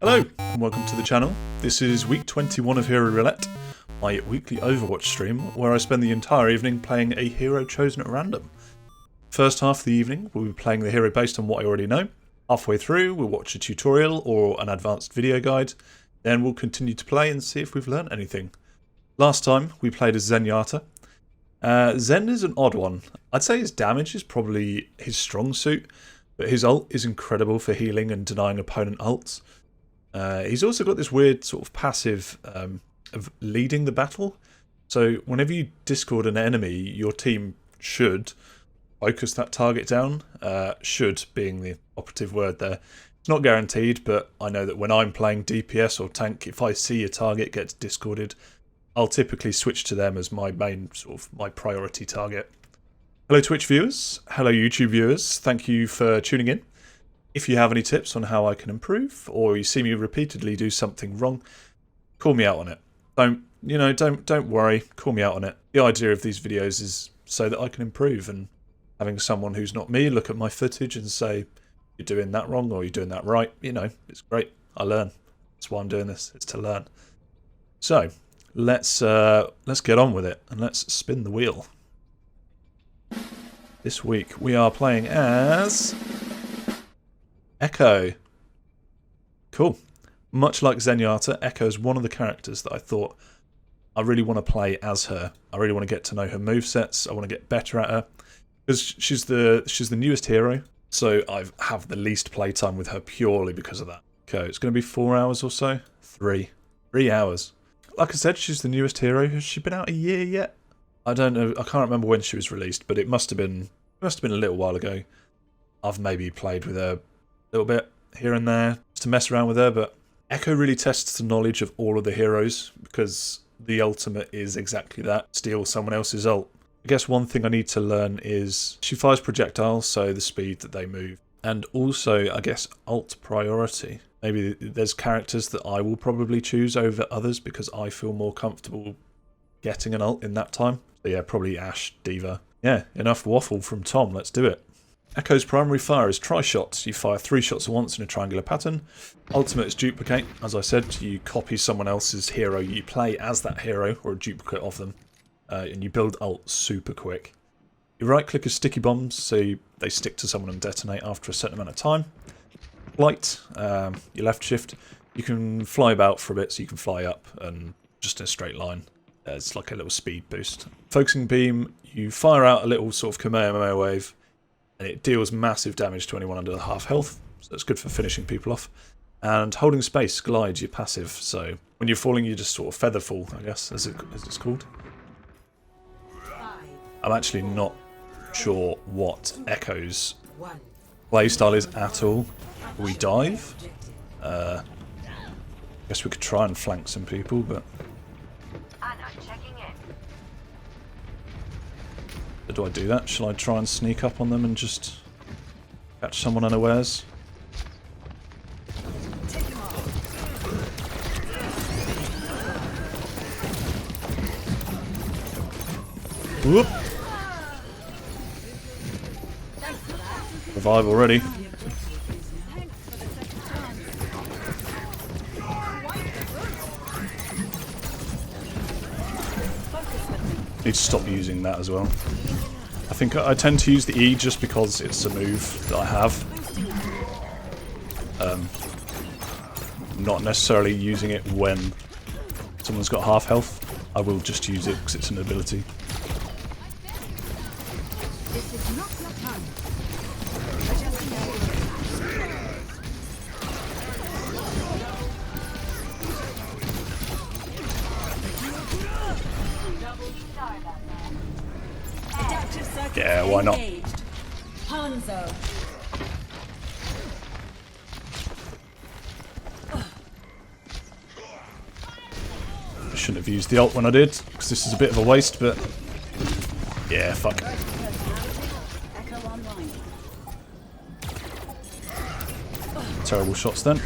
Hello and welcome to the channel. This is week 21 of Hero Roulette, my weekly Overwatch stream where I spend the entire evening playing a hero chosen at random. First half of the evening we'll be playing the hero based on what I already know. Halfway through we'll watch a tutorial or an advanced video guide, then we'll continue to play and see if we've learned anything. Last time we played as Zenyatta. Zen is an odd one. I'd say his damage is probably his strong suit, but his ult is incredible for healing and denying opponent ults. He's also got this weird sort of passive of leading the battle. So whenever you discord an enemy, your team should focus that target down. Should being the operative word there. It's not guaranteed, but I know that when I'm playing DPS or tank, if I see a target gets discorded, I'll typically switch to them as my main my priority target. Hello Twitch viewers, hello YouTube viewers, thank you for tuning in. If you have any tips on how I can improve, or you see me repeatedly do something wrong, call me out on it. Don't worry, call me out on it. The idea of these videos is so that I can improve, and having someone who's not me look at my footage and say, you're doing that wrong or you're doing that right, it's great. I learn. That's why I'm doing this, it's to learn. So, let's get on with it and let's spin the wheel. This week we are playing as Echo. Cool. Much like Zenyatta, Echo is one of the characters that I thought I really want to play as her. I really want to get to know her movesets. I want to get better at her because she's the newest hero, so I have the least playtime with her purely because of that. Okay, it's going to be 4 hours or so. 3 hours. Like I said, she's the newest hero. Has she been out a year yet? I don't know. I can't remember when she was released, but it must have been a little while ago. I've maybe played with her a little bit here and there just to mess around with her, but Echo really tests the knowledge of all of the heroes because the ultimate is exactly that, steal someone else's ult. I guess one thing I need to learn is she fires projectiles, so the speed that they move, and also I guess ult priority. Maybe there's characters that I will probably choose over others because I feel more comfortable getting an ult in that time. So yeah, probably Ashe, D.Va. Yeah, enough waffle from Tom, let's do it. Echo's primary fire is tri-shots. You fire 3 shots at once in a triangular pattern. Ultimate is duplicate. As I said, you copy someone else's hero. You play as that hero, or a duplicate of them. And you build ult super quick. Your right click is sticky bombs, so they stick to someone and detonate after a certain amount of time. Flight, your left shift. You can fly about for a bit, so you can fly up and just in a straight line. It's like a little speed boost. Focusing beam, you fire out a little sort of Kamehameha wave, and it deals massive damage to anyone under half health, so it's good for finishing people off. And holding space, glide, your passive, so when you're falling you just sort of feather fall, I guess, as it's called. I'm actually not sure what Echo's playstyle is at all. We dive? Guess we could try and flank some people, but do I do that? Shall I try and sneak up on them and just catch someone unawares? Whoop! Revive already. Need to stop using that as well. I think I tend to use the E just because it's a move that I have. Not necessarily using it when someone's got half health. I will just use it because it's an ability. Yeah, why not? I shouldn't have used the ult when I did, because this is a bit of a waste, but yeah, fuck. Terrible shots then.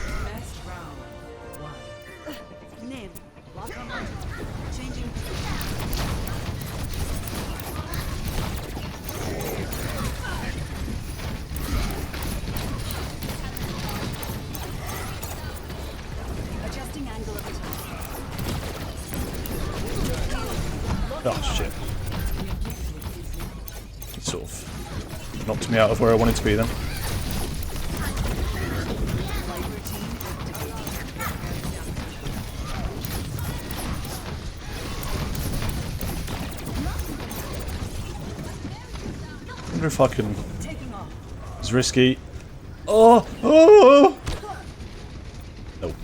Oh shit. He sort of knocked me out of where I wanted to be then. I wonder if I can... It's risky. Oh! Oh! No.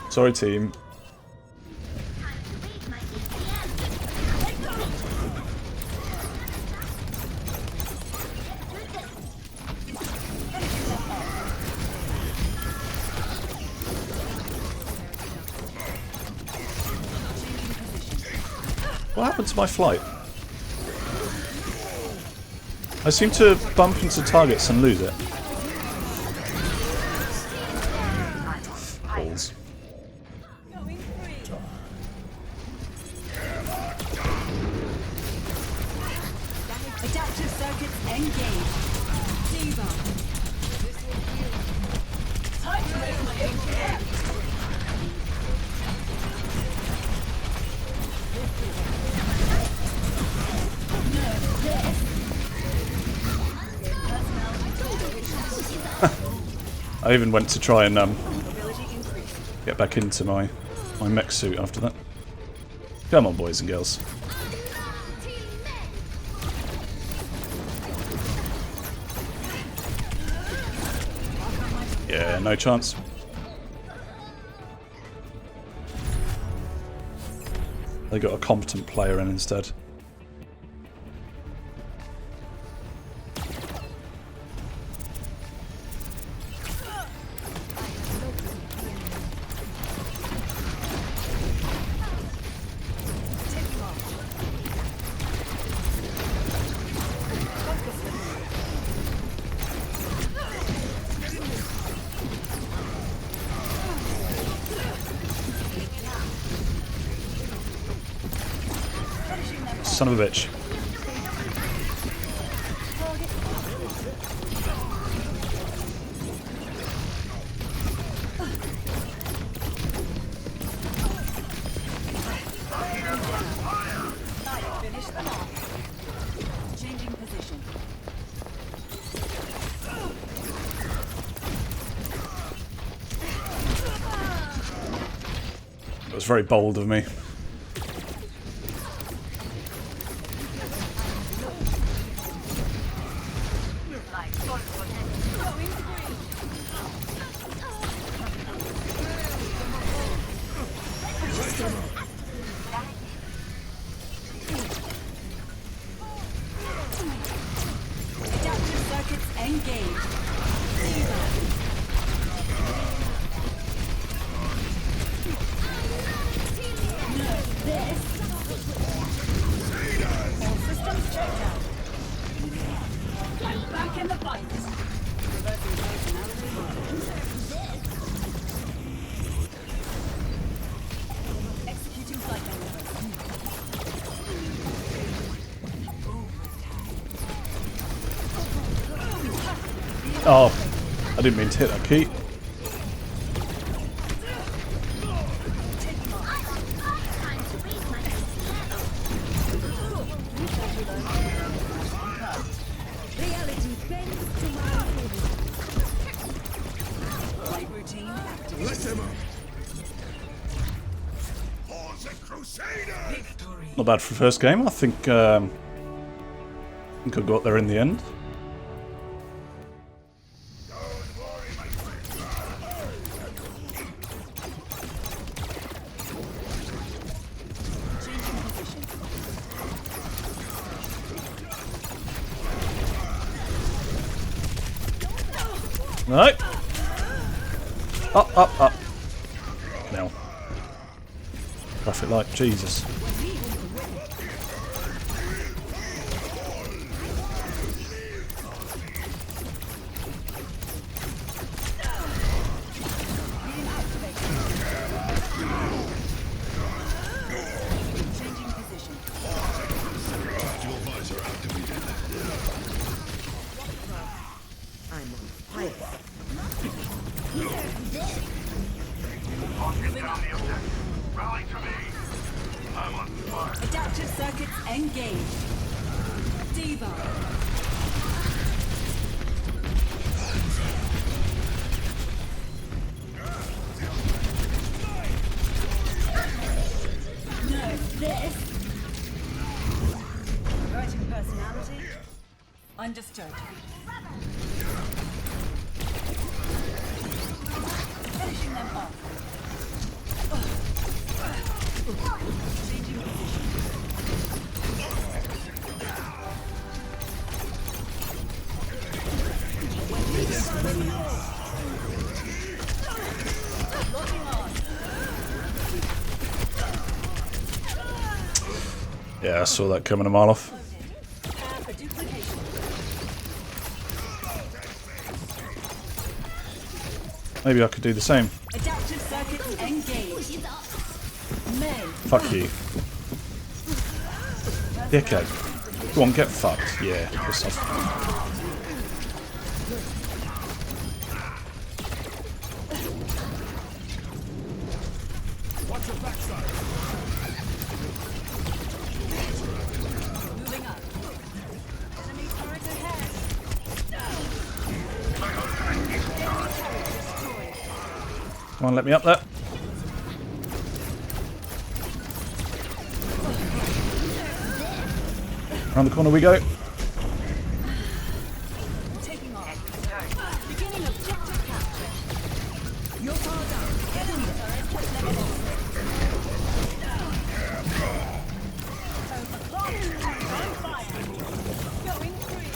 Sorry, team. What happened to my flight? I seem to bump into targets and lose it. Balls. Adaptive circuits engaged. I even went to try and get back into my mech suit after that. Come on, boys and girls. Yeah, no chance. They got a competent player in instead. Son of a bitch. Changing position. It was very bold of me. Adaptive circuits engaged. All systems checked out. I'm back in the fight. Reversing personality. Executing flight maneuver. Oh, I didn't mean to hit that key. Reality bends to my flight routine activated. Let them up. For the Crusader. Victory. Not bad for the first game. I think I got there in the end. Don't worry, my friend. Changing position. No. Up, up, up. Now. Traffic light. Jesus. Changing position. Tactical visor activated. I'm on fire. Rally to me. Adaptive circuits engaged. Diva. Nerf this. Converting personality. Understood. Finishing them off. Changing position. Locking on. Yeah, I saw that coming a mile off. Prepare for duplication. Maybe I could do the same. Adaptive circuits engaged. Men. Fuck you. Dickhead. Go on, get fucked. Yeah, piss off. Moving up. Enemy turret ahead. Come on, let me up there. Around the corner we go. Taking off. Beginning objective capture. You're far down. Get in the turret. Overclocked. On fire. Going free.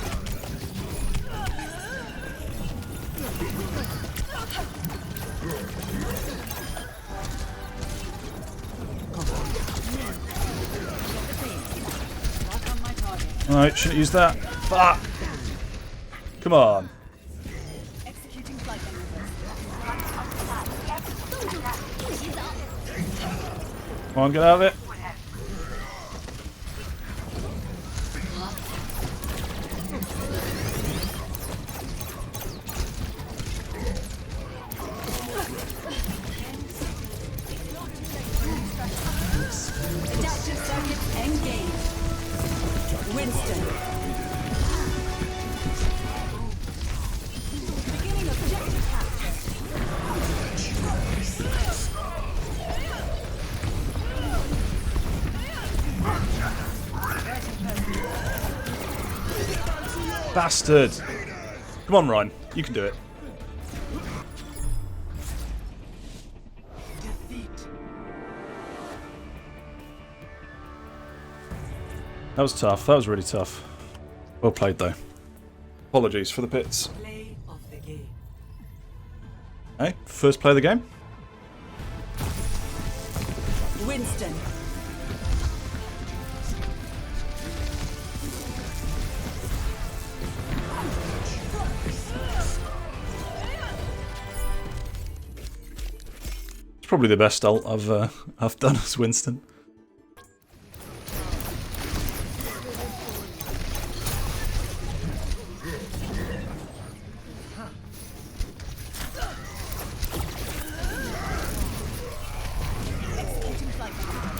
Mark on my target. Alright, shouldn't use that. Fuck! Come on. Executing flight maneuvers. Come on, get out of it. Adaptive circuits engaged. Winston. Beginning objective capture. Bastard! Come on, Ryan. You can do it. That was tough. That was really tough. Well played, though. Apologies for the pits. Play of the game. Hey, first play of the game? Winston. It's probably the best ult I've done as Winston. Executing flight maneuvers.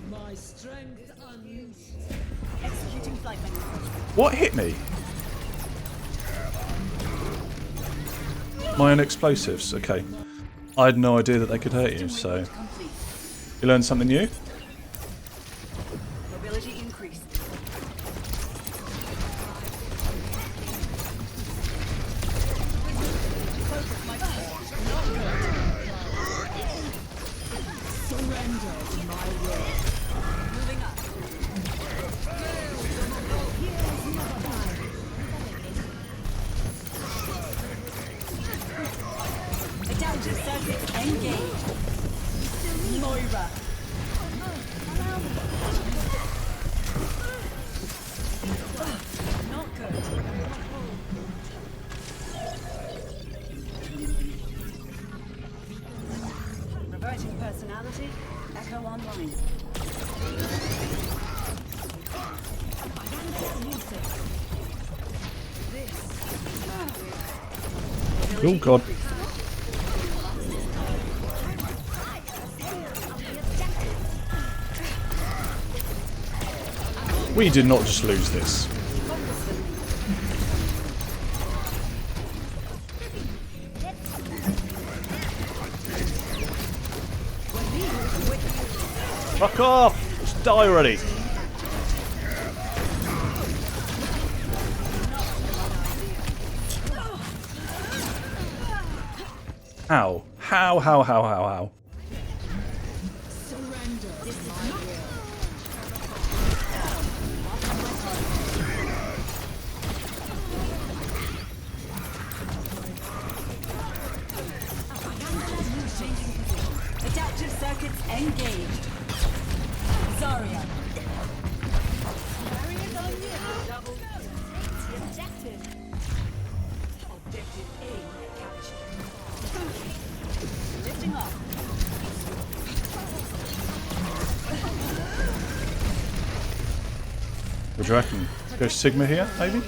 My strength unleashed. Executing flight maneuvers. What hit me? My own explosives. Okay. I had no idea that they could hurt you, so... Complete. You learned something new? Mobility increased. Focus my surrender to my will. Moving up. Adaptive circuits engaged. Moira. Not good. Reverting personality. Echo online. Oh god. We did not just lose this. Fuck off! Just die already. How? How? Adaptive circuits engaged. Zarya. Barriers on you. Double. The objective. Objective A captured. Lifting off. What do you reckon? Go Sigma here, maybe?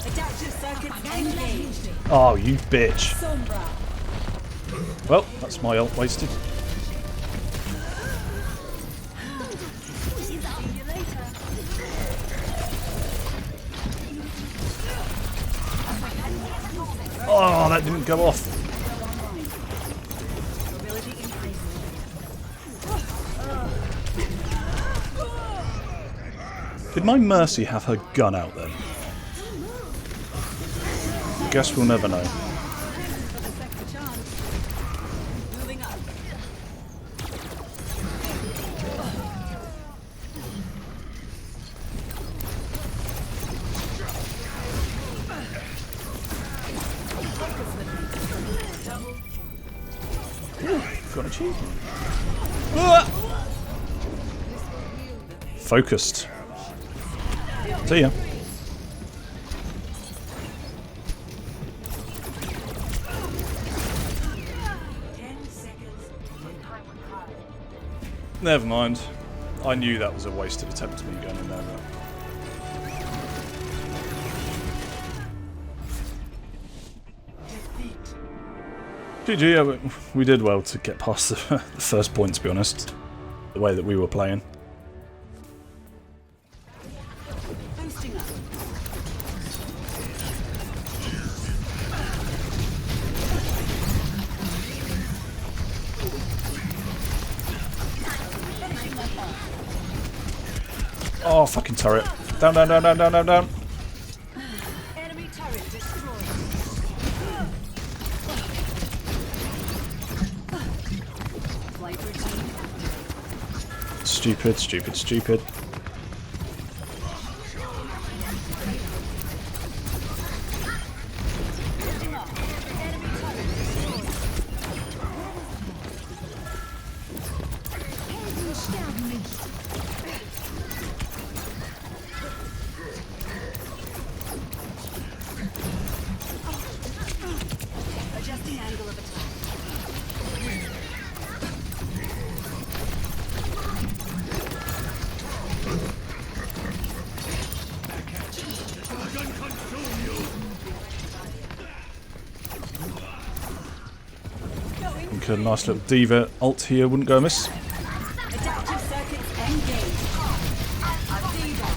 Adaptive circuits engaged. Oh, you bitch. Sombra. Well, that's my ult wasted. See you later. Oh, that didn't go off. Mobility increased. Did my Mercy have her gun out then? Guess we'll never know. Moving up. Got an achievement. Ah! Focused. See ya. Never mind. I knew that was a wasted attempt of me going in there. GG, yeah, we did well to get past the first point, to be honest. The way that we were playing. Boosting up. Oh, fucking turret. Down. Enemy turret destroyed. Flight routine active. Stupid. Lifting off. Enemy turret destroyed. Adjusting angle of attack. think a nice little diva ult here wouldn't go amiss. Adaptive circuits engaged. Diva.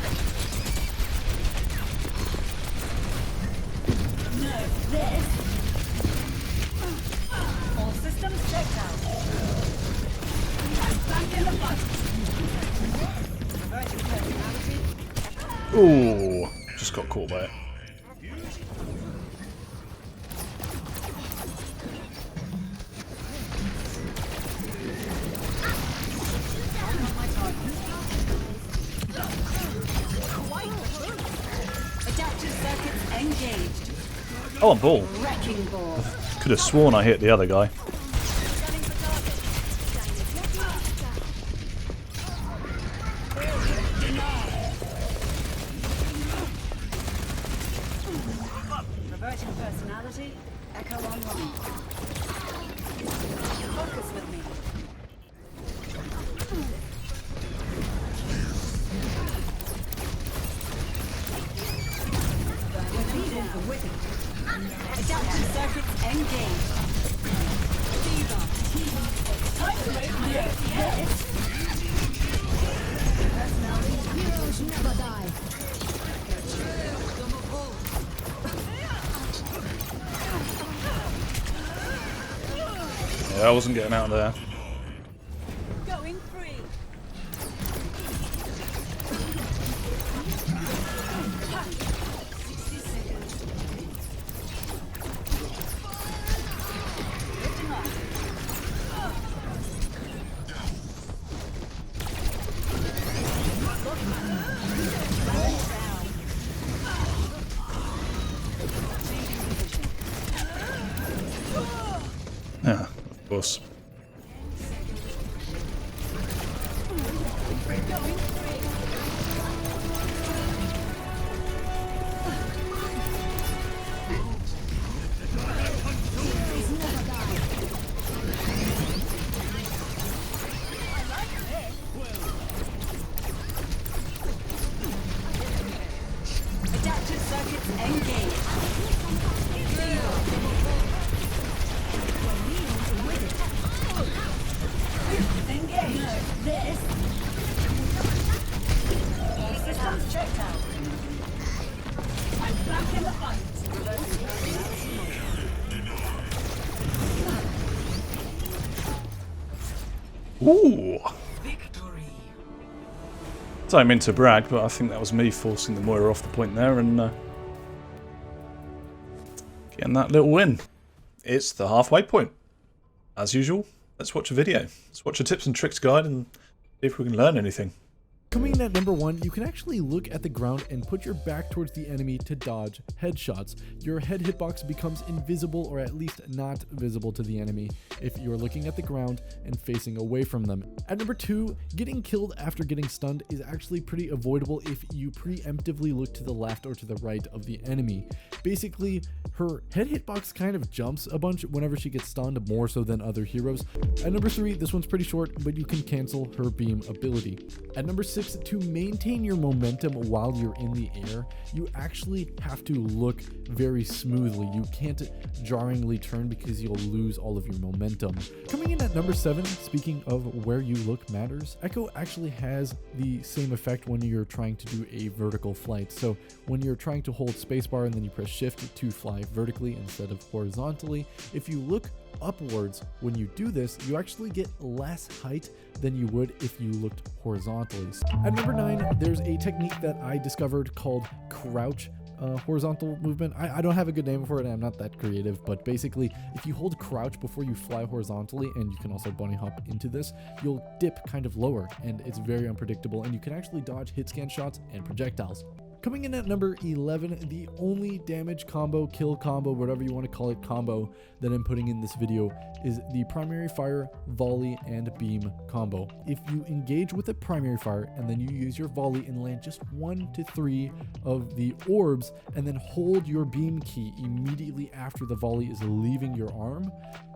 No, this. All systems checked out. Back in the fight. Reverting personality. Ooh, just got caught by it. Adaptive circuits engaged. Oh, I'm ball. Wrecking ball. Could have sworn I hit the other guy. Scanning for target. Reverting personality. Echo online. Focus with me. Adaptive circuits engaged. Diva. Time to make this. never die. Yeah, I wasn't getting out of there. Going free. Yeah, of course. Adaptive circuits engaged. Engage. This. Systems checked out. I'm back in the fight. Ooh! Victory. Don't mean to brag, but I think that was me forcing the Moira off the point there and getting that little win. It's the halfway point. As usual, let's watch a video. Let's watch a tips and tricks guide and see if we can learn anything. Coming in at number 1, you can actually look at the ground and put your back towards the enemy to dodge headshots. Your head hitbox becomes invisible, or at least not visible to the enemy, if you're looking at the ground and facing away from them. At number 2, getting killed after getting stunned is actually pretty avoidable if you preemptively look to the left or to the right of the enemy. Basically, her head hitbox kind of jumps a bunch whenever she gets stunned, more so than other heroes. At number 3, this one's pretty short, but you can cancel her beam ability. At number 6, to maintain your momentum while you're in the air, you actually have to look very smoothly. You can't jarringly turn because you'll lose all of your momentum. Coming in at number 7, speaking of where you look matters, Echo actually has the same effect when you're trying to do a vertical flight. So when you're trying to hold spacebar and then you press shift to fly vertically instead of horizontally, if you look upwards when you do this, you actually get less height than you would if you looked horizontally. At number 9, there's a technique that I discovered called crouch horizontal movement. I don't have a good name for it, I'm not that creative, but basically if you hold crouch before you fly horizontally, and you can also bunny hop into this, you'll dip kind of lower and it's very unpredictable, and you can actually dodge hit scan shots and projectiles. Coming in at number 11, the only damage combo, kill combo, whatever you want to call it, combo that I'm putting in this video is the primary fire, volley, and beam combo. If you engage with a primary fire and then you use your volley and land just 1 to 3 of the orbs and then hold your beam key immediately after the volley is leaving your arm,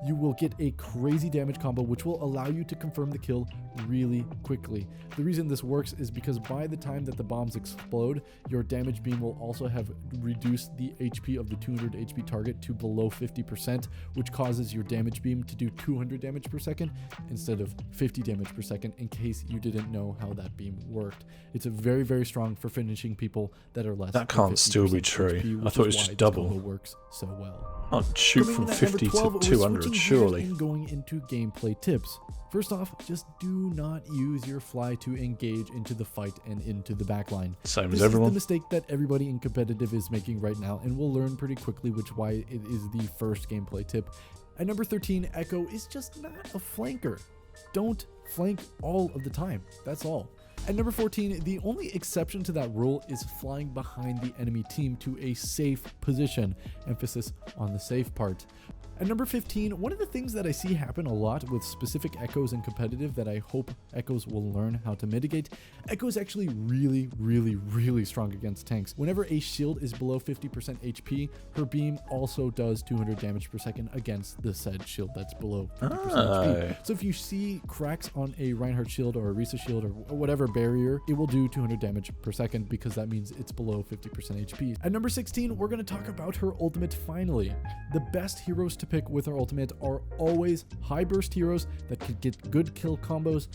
you will get a crazy damage combo which will allow you to confirm the kill really quickly. The reason this works is because by the time that the bombs explode, your damage beam will also have reduced the HP of the 200 HP target to below 50%, which causes your damage beam to do 200 damage per second instead of 50 damage per second, in case you didn't know how that beam worked. It's a very, very strong for finishing people that are less. That can't still be true. HP, I thought it was just double. Works so well. I'd shoot Coming from in at 50 number 12, to we're 200, switching gears surely. and going into gameplay tips. First off, just do not use your fly to engage into the fight and into the backline. Same This as everyone. is the mistake that everybody in competitive is making right now, and we'll learn pretty quickly why it is the first gameplay tip. At number 13, Echo is just not a flanker. Don't flank all of the time. That's all. At number 14, the only exception to that rule is flying behind the enemy team to a safe position. Emphasis on the safe part. At number 15, one of the things that I see happen a lot with specific Echoes in competitive that I hope Echoes will learn how to mitigate, Echo is actually really, really, really strong against tanks. Whenever a shield is below 50% HP, her beam also does 200 damage per second against the said shield that's below 50% HP. So if you see cracks on a Reinhardt shield or a Risa shield or whatever barrier, it will do 200 damage per second because that means it's below 50% HP. At number 16, we're going to talk about her ultimate finally. The best heroes to to pick with our ultimate are always high burst heroes that can get good kill combos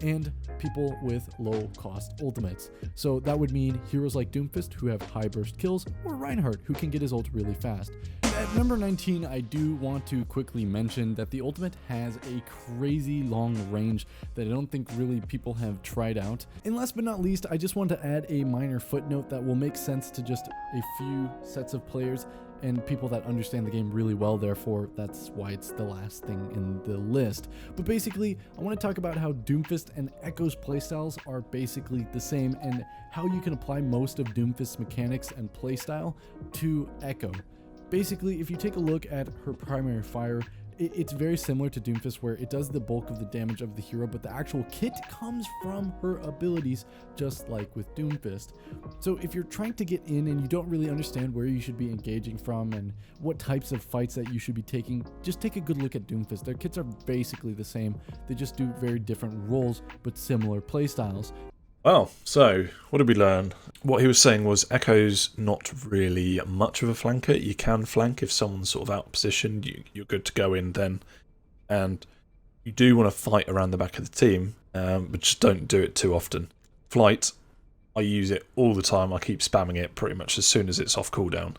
and people with low cost ultimates. So that would mean heroes like Doomfist who have high burst kills, or Reinhardt who can get his ult really fast. At number 19, I do want to quickly mention that the ultimate has a crazy long range that I don't think really people have tried out. And last but not least, I just want to add a minor footnote that will make sense to just a few sets of players and people that understand the game really well, therefore that's why it's the last thing in the list. But basically, I want to talk about how Doomfist and Echo's playstyles are basically the same and how you can apply most of Doomfist's mechanics and playstyle to Echo. Basically, if you take a look at her primary fire, it's very similar to Doomfist where it does the bulk of the damage of the hero, but the actual kit comes from her abilities, just like with Doomfist. So if you're trying to get in and you don't really understand where you should be engaging from and what types of fights that you should be taking, just take a good look at Doomfist. Their kits are basically the same, they just do very different roles, but similar playstyles. Oh, so what did we learn? What he was saying was Echo's not really much of a flanker. You can flank if someone's sort of out positioned. You're good to go in then. And you do want to fight around the back of the team, but just don't do it too often. Flight, I use it all the time. I keep spamming it pretty much as soon as it's off cooldown.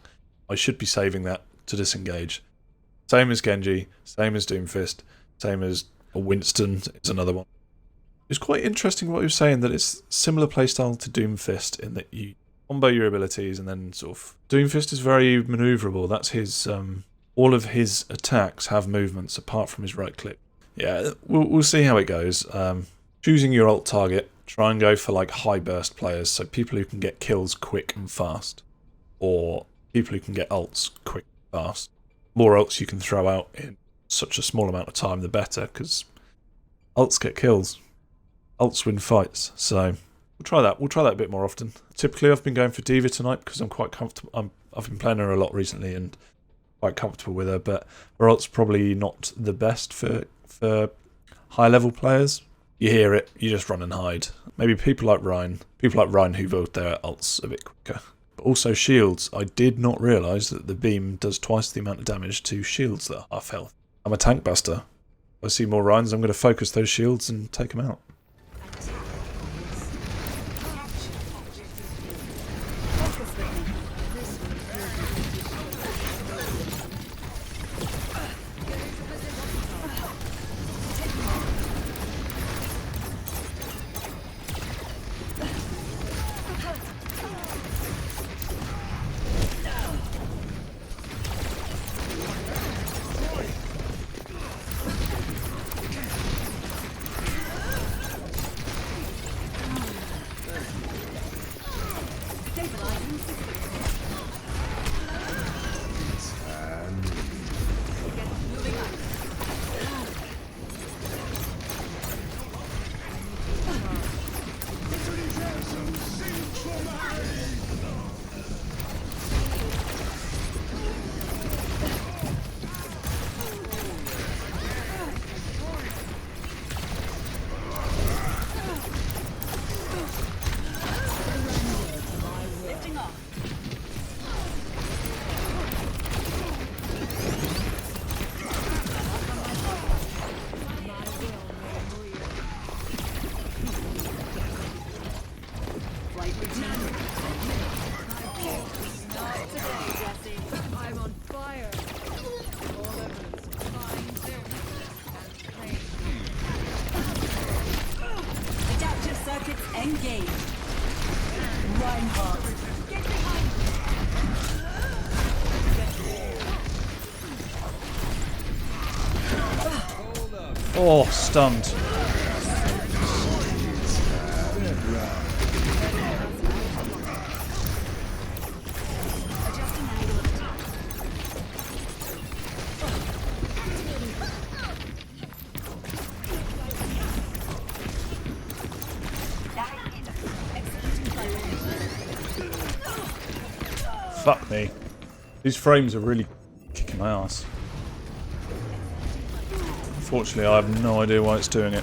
I should be saving that to disengage. Same as Genji, same as Doomfist, same as Winston is another one. It's quite interesting what he was saying, that it's similar playstyle to Doomfist in that you combo your abilities and then sort of... Doomfist is very manoeuvrable. That's his... all of his attacks have movements apart from his right click. Yeah, we'll see how it goes. Choosing your ult target, try and go for like high burst players, so people who can get kills quick and fast. Or people who can get ults quick and fast. More ults you can throw out in such a small amount of time, the better, because ults get kills. Ults win fights, so we'll try that. We'll try that a bit more often. Typically, I've been going for Diva tonight because I'm quite comfortable. I've been playing her a lot recently and quite comfortable with her. But her ult's probably not the best for high level players. You hear it, you just run and hide. Maybe people like Ryan who build their ults a bit quicker. But also shields. I did not realise that the beam does twice the amount of damage to shields that are half health. I'm a tank buster. If I see more Ryans, I'm going to focus those shields and take them out. Engage. Reinhardt. Get behind me. Oh, stunned. Fuck me. These frames are really kicking my ass. Unfortunately, I have no idea why it's doing it.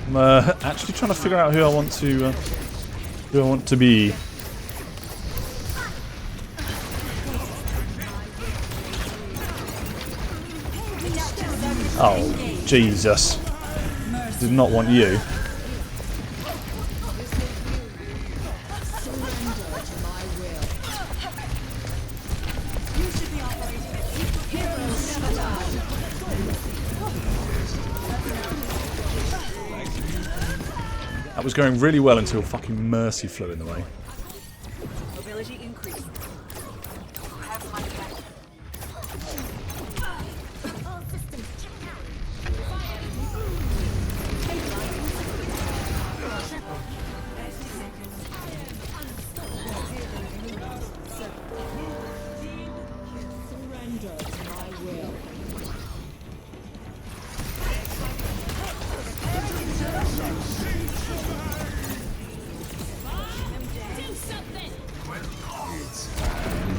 I'm actually trying to figure out who I want to be. Oh, Jesus. Did not want you. That was going really well until fucking Mercy flew in the way. Mobility increase. Have my back. All systems checked out. Surrender to my will.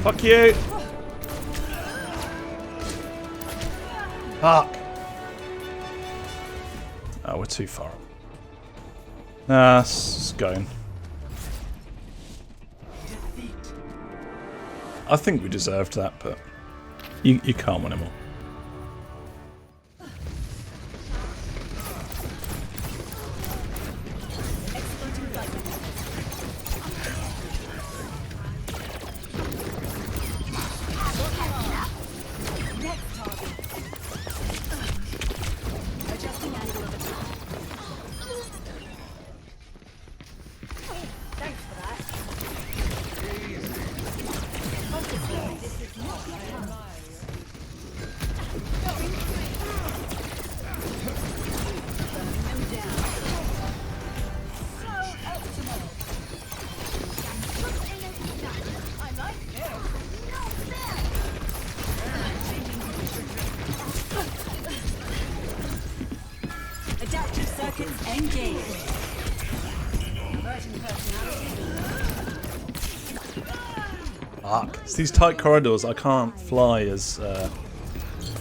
Fuck you! Fuck! Oh, we're too far. Nah, it's going. I think we deserved that, but you can't win anymore. Adaptive circuits engaged. Emerging personality. Fuck. It's these tight corridors. I can't fly as... I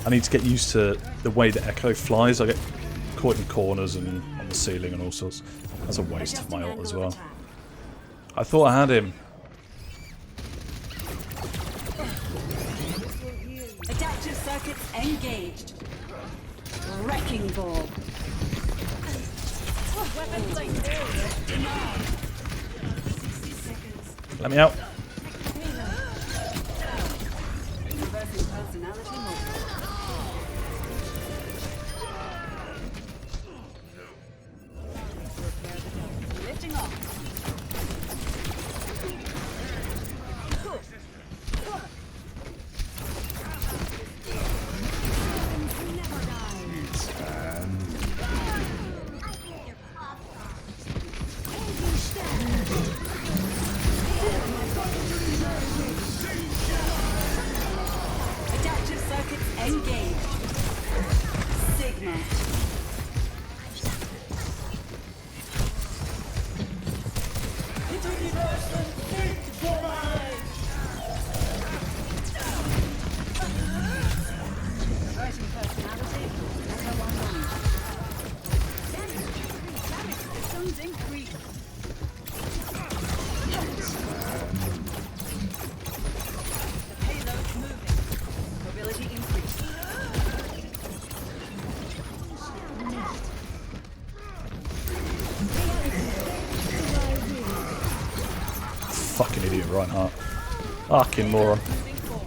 need to get used to the way that Echo flies. I get caught in corners and on the ceiling and all sorts. That's a waste of my ult as well. I thought I had him. Adaptive circuits engaged. Wrecking ball. Weapons like denied. 60 seconds. Let me out. Reversing personality mode. Lifting off. Adaptive circuits engaged. Sigma. Reversing personality. Systems increase. The payload's moving. Mobility increase. Fucking idiot, Reinhardt. Fucking moron. Moving forward.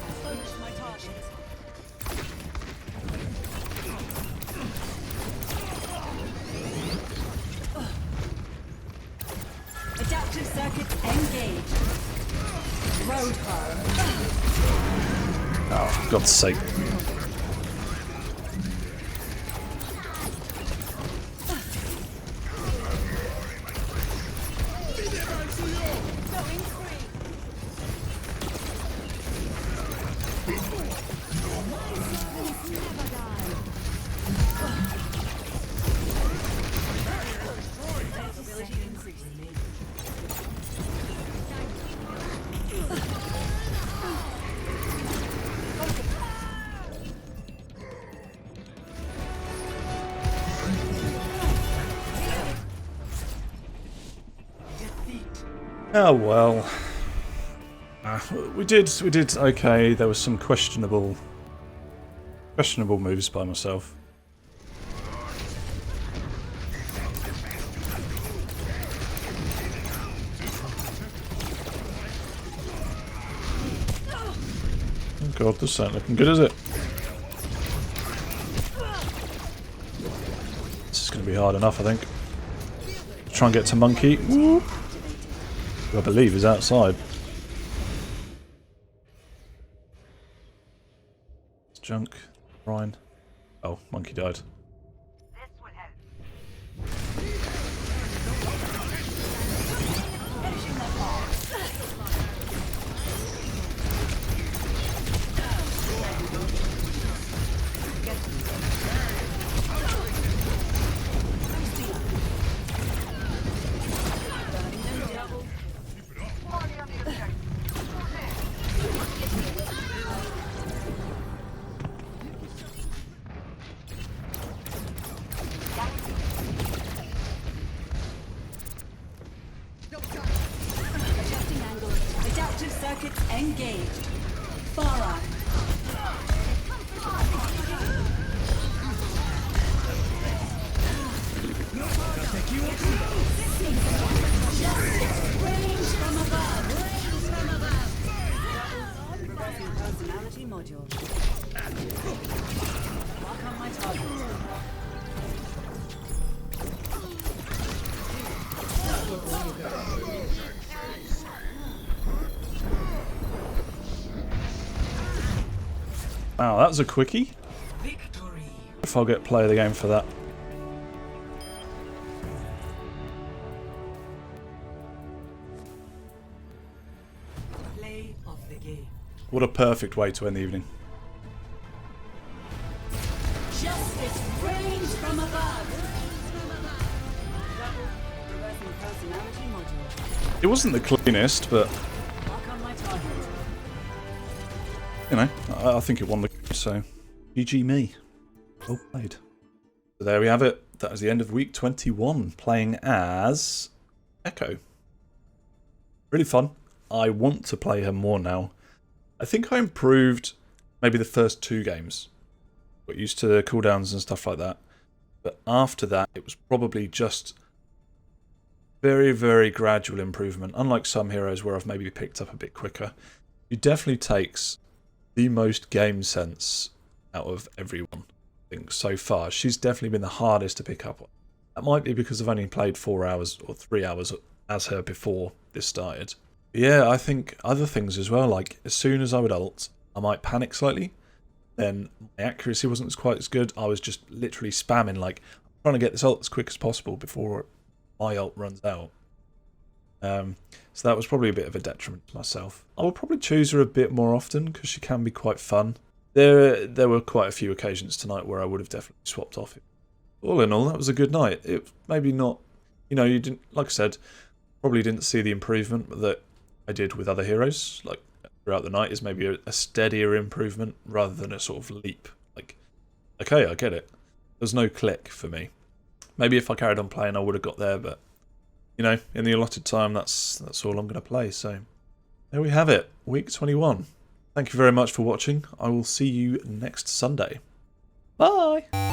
Approach my target. Adaptive circuits engaged. Roadhog. Oh, for God's sake. Going free. Mobility increase. Oh well. We did okay. There was some questionable moves by myself. Oh god, this ain't looking good, is it? This is going to be hard enough, I think. Try and get to Monkey. Woo. Who I believe is outside. It's junk. Ryan. Oh, Monkey died. Adjusting angle. Adaptive circuits engaged. Far out. Range from above. Reversing personality module. Mark on my target. Wow, that was a quickie. Victory. If I'll get play of the game for that. Play of the game. What a perfect way to end the evening. Justice reigns from above. Reversing personality module. It wasn't the cleanest, but Mark on my target. you know, I think it won the game, so GG me. Well played. So there we have it. That is the end of week 21, playing as Echo. Really fun. I want to play her more now. I think I improved maybe the first 2 games. Got used to the cooldowns and stuff like that. But after that, it was probably just very, very gradual improvement. Unlike some heroes where I've maybe picked up a bit quicker. She definitely takes the most game sense out of everyone, I think, so far. She's definitely been the hardest to pick up on. That might be because I've only played 4 hours or 3 hours as her before this started. But yeah, I think other things as well, like as soon as I would ult, I might panic slightly. Then my accuracy wasn't quite as good. I was just literally spamming, like, I'm trying to get this ult as quick as possible before my ult runs out. So that was probably a bit of a detriment to myself. I will probably choose her a bit more often because she can be quite fun. There were quite a few occasions tonight where I would have definitely swapped off. All in all, that was a good night. It maybe not, you know, you didn't, like I said, probably didn't see the improvement that I did with other heroes. Like throughout the night is maybe a steadier improvement rather than a sort of leap. Like, okay, I get it. There's no click for me. Maybe if I carried on playing, I would have got there, but you know, in the allotted time, that's all I'm going to play. So there we have it, week 21. Thank you very much for watching. I will see you next Sunday. Bye!